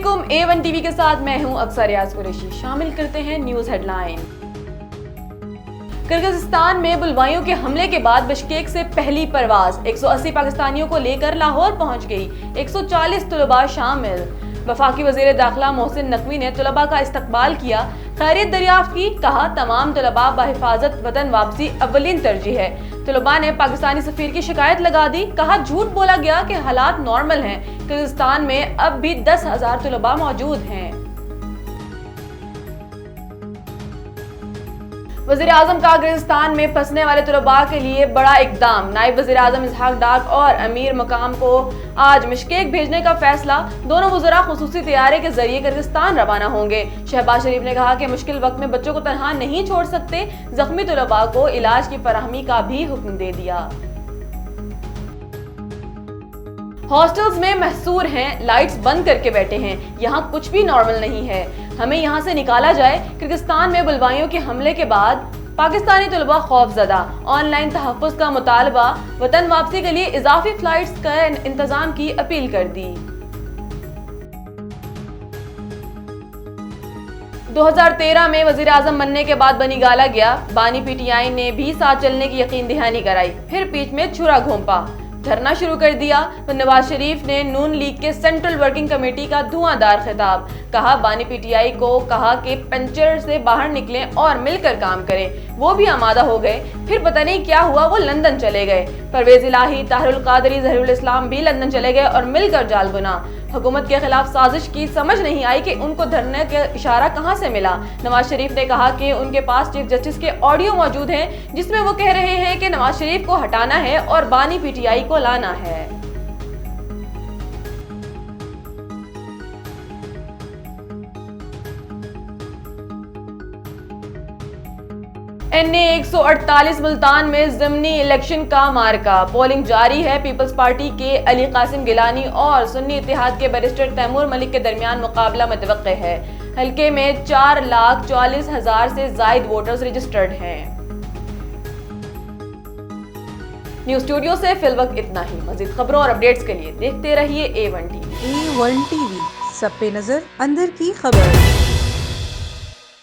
अस्सलामुअलैकुम, A1 TV के साथ मैं हूं अक्सर रियाज कुरैशी। शामिल करते हैं न्यूज हेडलाइन। किर्गिस्तान में बुलवाइयों के हमले के बाद बिश्केक से पहली परवाज 180 पाकिस्तानियों को लेकर लाहौर पहुंच गई। 140 तलबा शामिल। वफाकी वजीर दाखिला मोहसिन नकवी ने तलबा का इस्तकबाल किया, खैरियत दरियाफ्त की। कहा, तमाम तलबा बहिफाजत वतन वापसी अव्वलीन तरजीह है। तलबा ने पाकिस्तानी सफीर की शिकायत लगा दी। कहा, झूठ बोला गया कि हालात नॉर्मल हैं। किर्गिस्तान में अब भी 10,000 तलबा मौजूद हैं। वज़ीर आज़म का किर्गिस्तान में फंसने वाले तलबा के लिए बड़ा इकदाम। नायब वज़ीर आज़म इसहाक डार और अमीर मकाम को आज बिश्केक भेजने का फैसला। दोनों वज़रा खुसूसी तैयारे के जरिए किर्गिस्तान रवाना होंगे। शहबाज शरीफ ने कहा कि मुश्किल वक्त में बच्चों को तनहा नहीं छोड़ सकते। जख्मी तलबा को इलाज की फराहमी का भी हुक्म दे दिया। हॉस्टल्स में महसूर हैं, लाइट्स बंद करके बैठे हैं। यहाँ कुछ भी नॉर्मल नहीं है, हमें यहाँ से निकाला जाए। किर्गिस्तान में बुलवाइयों के हमले के बाद पाकिस्तानी तलबा खौफजदा। ऑनलाइन तहफ़्फ़ुज़ का मुतालबा। वतन वापसी के लिए इजाफी फ्लाइट्स का इंतजाम की अपील कर दी। 2013 में वज़ीर आज़म बनने के बाद बनी गाला गया। बानी PTI ने भी साथ चलने की यकीन दहानी कराई, फिर पीठ में छुरा घोंपा, धरना शुरू कर दिया। तो नवाज शरीफ ने नून लीग के सेंट्रल वर्किंग कमेटी का धुआंधार खिताब। कहा, बानी PTI को कहा कि पंचर से बाहर निकलें और मिलकर काम करें। वो भी आमादा हो गए, फिर पता नहीं क्या हुआ, वो लंदन चले गए। परवेज इलाही, ताहिरुल कादरी, जहीरुल इस्लाम भी लंदन चले गए और मिलकर जाल बुना। हुकूमत के खिलाफ साजिश की, समझ नहीं आई कि उनको धरने का इशारा कहां से मिला। नवाज शरीफ ने कहा कि उनके पास चीफ जस्टिस के ऑडियो मौजूद हैं, जिसमें वो कह रहे हैं कि नवाज शरीफ को हटाना है और बानी PTI को लाना है। NA 148 मुल्तान में ज़िमनी इलेक्शन का मार्का। पोलिंग जारी है। पीपल्स पार्टी के अली कासिम गिलानी और सुन्नी इत्तेहाद के बैरिस्टर तैमूर मलिक के दरमियान मुकाबला मुतवक्के है। हल्के में 4,40,000 से जायद वोटर्स रजिस्टर्ड हैं। न्यूज स्टूडियो से फिलवक्त इतना ही। मजीद खबरों और अपडेट्स के लिए देखते रहिए A1 टीवी। A1 टीवी, सब पे नजर, अंदर की खबर।